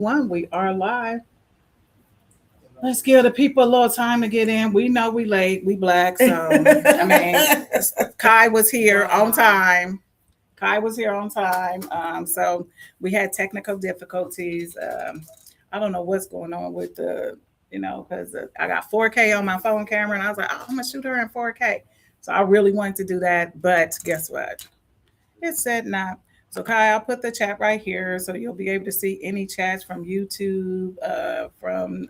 We are live. Let's give the people a little time to get in. We know we late. We black, so I mean, Kai was here on time. Kai was here on time. So we had technical difficulties. I don't know what's going on with because I got 4K on my phone camera, and I was like, oh, I'm gonna shoot her in 4K. So I really wanted to do that, but guess what? It said not. So Kai, I'll put the chat right here, so you'll be able to see any chats from YouTube, from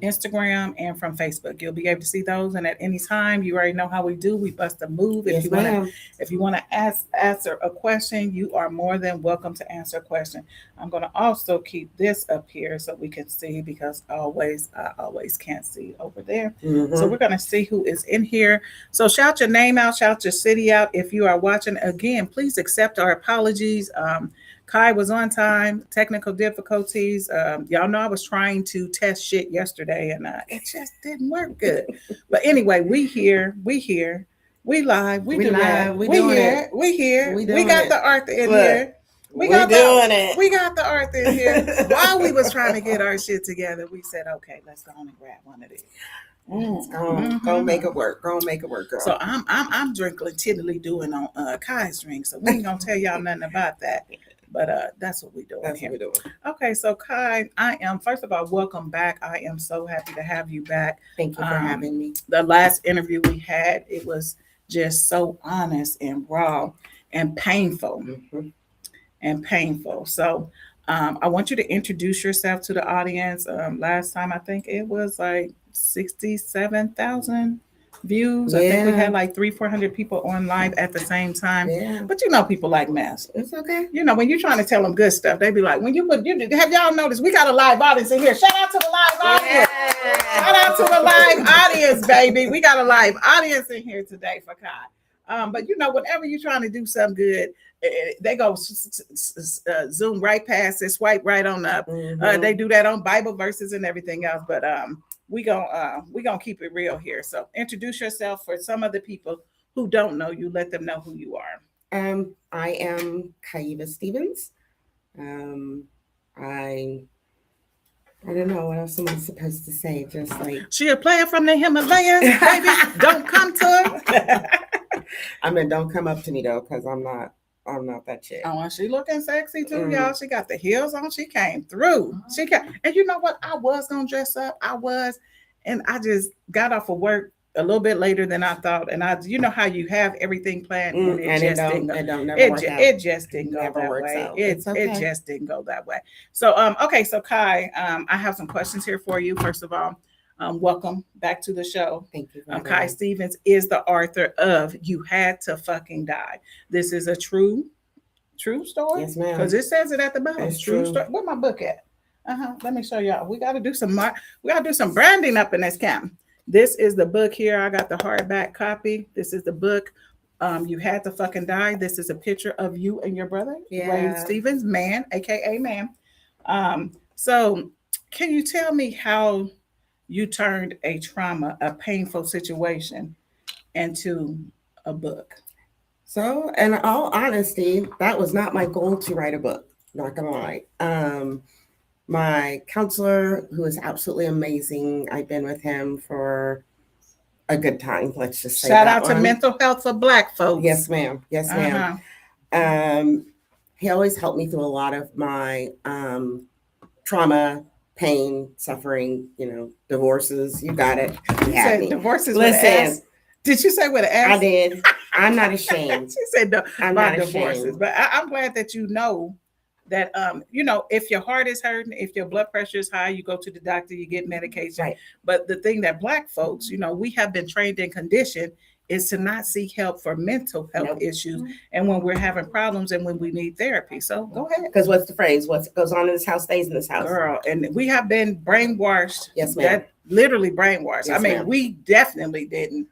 Instagram, and from Facebook. You'll be able to see those, and at any time, you already know how we do. We bust a move. Yes, ma'am. If you want to answer a question, you are more than welcome to answer a question. I'm going to also keep this up here so we can see, because I always can't see over there. Mm-hmm. So we're going to see who is in here. So shout your name out, shout your city out. If you are watching again, please accept our apologies. Kai was on time, technical difficulties. Y'all know I was trying to test shit yesterday, and it just didn't work good. But anyway, we here, we live, we do that. We here, we got the Arthur in here. We got the Arthur in here. While we was trying to get our shit together, we said, okay, let's go on and grab one of these. Go make it work. Go make it work, girl. So I'm drinking tiddly doing on Kai's drink. So we ain't gonna tell y'all nothing about that. But that's what we're doing here. What we're doing. Okay, so Kai, I am, first of all, welcome back. I am so happy to have you back. Thank you for having me. The last interview we had, it was just so honest and raw and painful. Mm-hmm. And painful. So I want you to introduce yourself to the audience. Last time, I think it was like 67,000 views. Yeah. I think we had like 300-400 people on live at the same time. Yeah. But you know, people like mess. It's okay. You know, when you're trying to tell them good stuff, they be like, have y'all noticed we got a live audience in here? Shout out to the live audience. Shout out to the live audience, baby. We got a live audience in here today for Kai. But you know, whenever you're trying to do something good, they go zoom right past it, swipe right on up. Mm-hmm. They do that on Bible verses and everything else. But we gonna keep it real here. So introduce yourself for some of the people who don't know you. Let them know who you are. I am Kaiva Stevens. I don't know what else I'm supposed to say. Just like she a player from the Himalayas, baby. Don't come to her. I mean, don't come up to me though, because I'm not that chick. Oh, and she looking sexy too, y'all. She got the heels on. She came through. And you know what? I was gonna dress up. And I just got off of work a little bit later than I thought. And you know how you have everything planned, and it just didn't go. It just didn't go that way. It just didn't go that way. So okay, so Kai, I have some questions here for you. First of all, welcome back to the show. Thank you. Kai Stevens is the author of You Had to Fucking Die. This is a true story? Yes, ma'am. Because it says it at the bottom. It's true story. Where my book at? Let me show y'all. We gotta do some branding up in this camp. This is the book here. I got the hardback copy. This is the book. You Had to Fucking Die. This is a picture of you and your brother, Wade Stevens, man, aka man. So can you tell me how you turned a trauma, a painful situation, into a book? So, in all honesty, that was not my goal to write a book. Not gonna lie. My counselor, who is absolutely amazing, I've been with him for a good time. Let's just say shout out to mental health for Black folks. Yes, ma'am. Yes, ma'am. He always helped me through a lot of my trauma, pain, suffering, divorces. You got it. You said divorces with an S? Did you say with an S? I did. I'm not ashamed. She said no, I'm not divorces. ashamed. But I'm glad that you know that, if your heart is hurting, if your blood pressure is high, you go to the doctor, you get medication. Right. But the thing that Black folks, we have been trained and conditioned is to not seek help for mental health issues, and when we're having problems and when we need therapy. So go ahead. Because what's the phrase? What goes on in this house stays in this house. Girl, and we have been brainwashed. Yes, ma'am. That literally brainwashed. Yes, I mean, ma'am. we definitely didn't.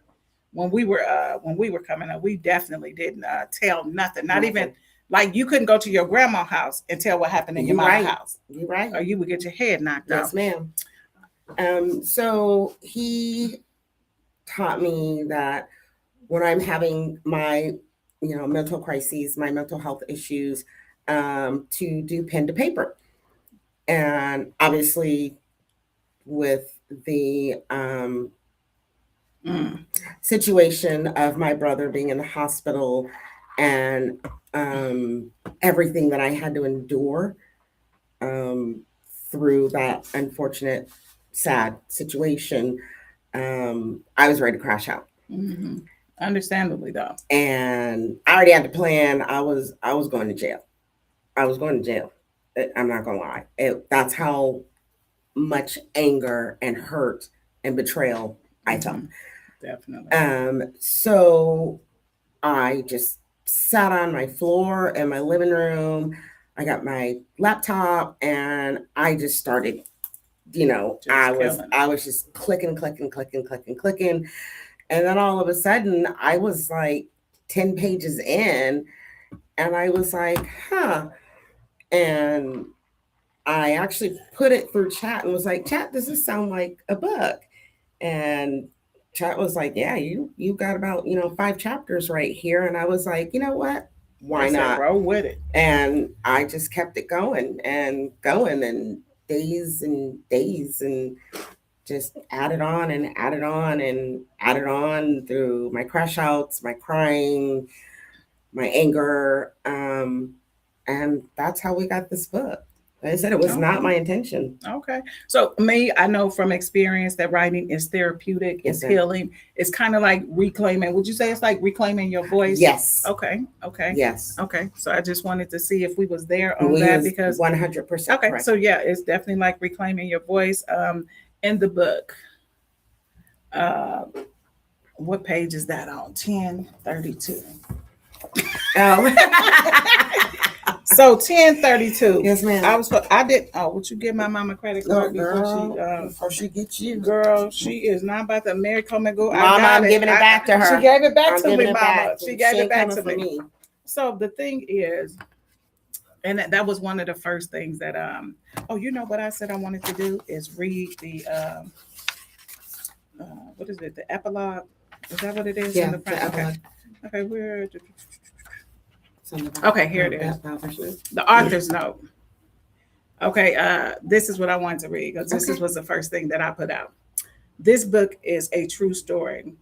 When we were coming up, we definitely didn't tell nothing. Not even, like, you couldn't go to your grandma's house and tell what happened in your mama's house. You're right. Or you would get your head knocked out. Yes, ma'am. So he taught me that when I'm having my, mental crises, my mental health issues, to do pen to paper. And obviously, with the Mm. situation of my brother being in the hospital and everything that I had to endure um, through that unfortunate, sad situation, I was ready to crash out. Hmm. Understandably, though. And I already had the plan. I was going to jail. I was going to jail. I'm not gonna lie. That's how much anger and hurt and betrayal I felt. Mhm. Definitely. So I just sat on my floor in my living room. I got my laptop and I just started, Just I was just clicking, clicking, clicking, clicking, clicking. And then all of a sudden I was like 10 pages in and I was like, huh. And I actually put it through chat and was like, chat, does this sound like a book? And chat was like, yeah, you got about 5 chapters right here. And I was like, you know what, why They said, not? roll with it. And I just kept it going and going, and days and just added on and added on and added on through my crash outs, my crying, my anger, and that's how we got this book. Like I said, it was not Okay. my intention. Okay. So me, I know from experience that writing is therapeutic, Yes, it's ma'am. healing. It's kind of like reclaiming. Would you say it's like reclaiming your voice? Yes. Okay. Okay. Yes. Okay. So I just wanted to see if we was there on We that is because 100% okay. correct. So yeah, it's definitely like reclaiming your voice. In the book, uh, what page is that on? 1032. Oh. So 1032. Yes, ma'am. I did. Oh, would you give my mama credit No, card before she gets you. girl, she is not about to marry come and go. Mama, I'm giving it back to her. She gave it back I'm to me, giving it mama. back. She gave it ain't back coming to for me. me. So the thing is, and that was one of the first things that oh, you know what I said I wanted to do is read the what is it, the epilogue? Is that what it is? Yeah, In the front? the Okay. epilogue. Okay, where Something okay, here it is. The author's note. Okay, this is what I wanted to read because this Okay. was the first thing that I put out. This book is a true story.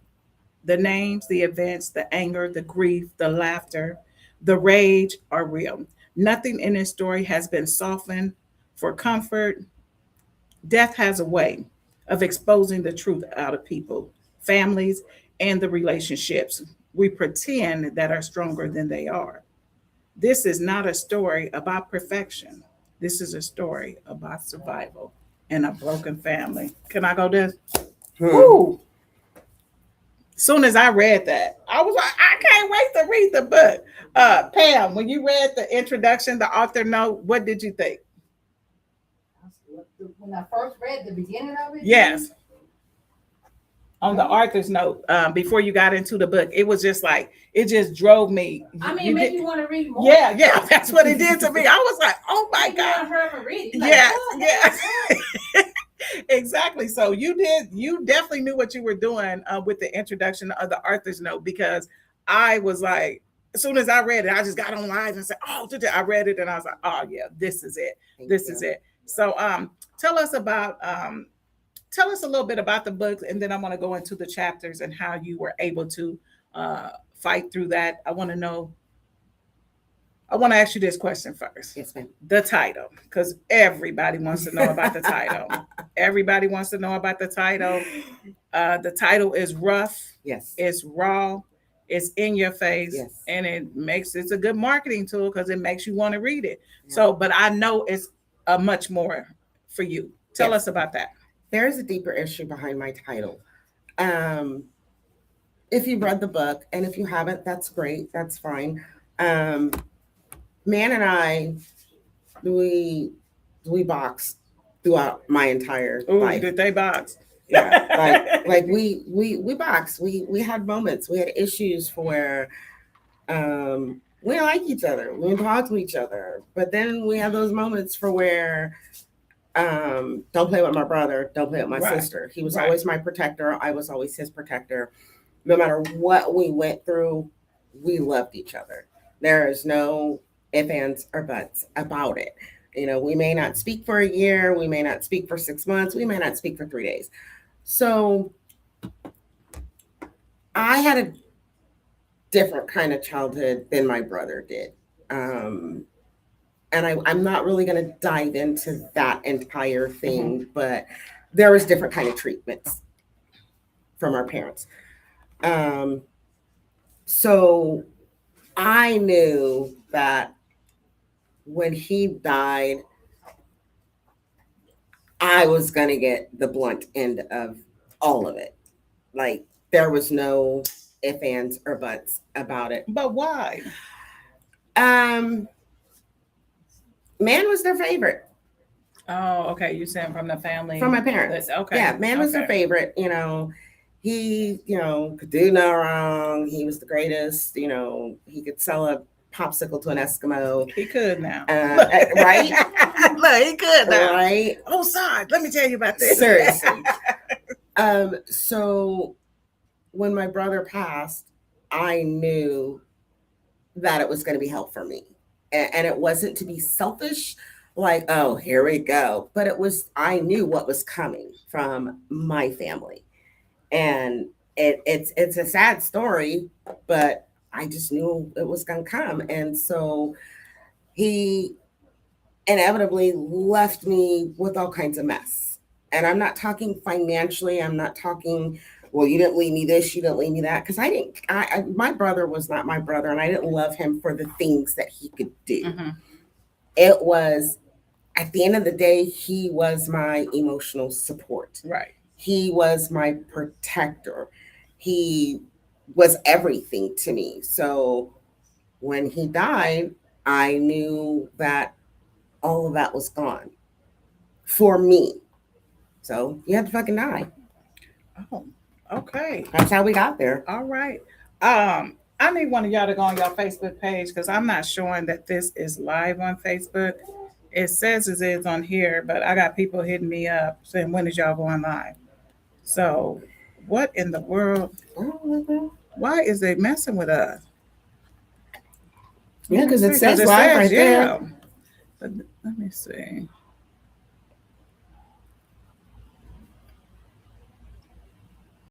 The names, the events, the anger, the grief, the laughter, the rage are real. Nothing in this story has been softened for comfort. Death has a way of exposing the truth out of people, families, and the relationships we pretend that are stronger than they are. This is not a story about perfection. This is a story about survival in a broken family. Can I go this? Woo! Soon as I read that, I was like, I can't wait to read the book. Pam, when you read the introduction, the author note, what did you think? When I first read the beginning of it? Yes. On the author's note, before you got into the book, it was just like, it just drove me. I mean, it made you want to read more. Yeah, yeah, that's what it did to me. I was like, oh my God. Yes, yes. Exactly. So you definitely knew what you were doing with the introduction of the author's note because I was like, as soon as I read it, I just got on live and said, oh, I read it and I was like, oh yeah, this is it. This is it. So tell us a little bit about the book and then I want to go into the chapters and how you were able to fight through that. I want to ask you this question first. Yes, ma'am. The title, because everybody wants to know about the title. Everybody wants to know about the title. The title is rough. Yes. It's raw. It's in your face. Yes. And it's a good marketing tool because it makes you want to read it. Yeah. So, but I know it's much more for you. Tell us about that. There is a deeper issue behind my title. If you've read the book, and if you haven't, that's great. That's fine. Man and I, we boxed throughout my entire life. Did they box? Yeah, like we boxed. We had moments. We had issues where we didn't like each other. We didn't talk to each other. But then we had those moments for where don't play with my brother, don't play with my sister. He was always my protector. I was always his protector. No matter what we went through, we loved each other. There is no ifs, ands, or buts about it. We may not speak for a year, we may not speak for 6 months, we may not speak for 3 days. So I had a different kind of childhood than my brother did. And I'm not really going to dive into that entire thing, but there was different kind of treatments from our parents. So I knew that when he died, I was going to get the blunt end of all of it. Like, there was no ifs, ands, or buts about it. But why? Man was their favorite. Oh, okay. You said from the family. From my parents. Okay. Yeah, man was their favorite. He, could do no wrong. He was the greatest. He could sell a popsicle to an Eskimo. He could now. Right? Look, he could now. Right? Oh, sorry. Let me tell you about this. Seriously. So when my brother passed, I knew that it was going to be hell for me. And it wasn't to be selfish, like, oh, here we go. But I knew what was coming from my family. And it's a sad story, but I just knew it was going to come. And so he inevitably left me with all kinds of mess. And I'm not talking financially. I'm not talking, well, you didn't leave me this, you didn't leave me that. Because my brother was not my brother, and I didn't love him for the things that he could do. Mm-hmm. It was, at the end of the day, he was my emotional support. Right. He was my protector. He was everything to me. So when he died, I knew that all of that was gone for me. So you had to fucking die. Oh, okay. That's how we got there. All right. I need one of y'all to go on your Facebook page because I'm not showing that this is live on Facebook. It says it is on here, but I got people hitting me up saying, when is y'all going live? So what in the world? Why is they messing with us? Yeah, because it says live right there. But let me see.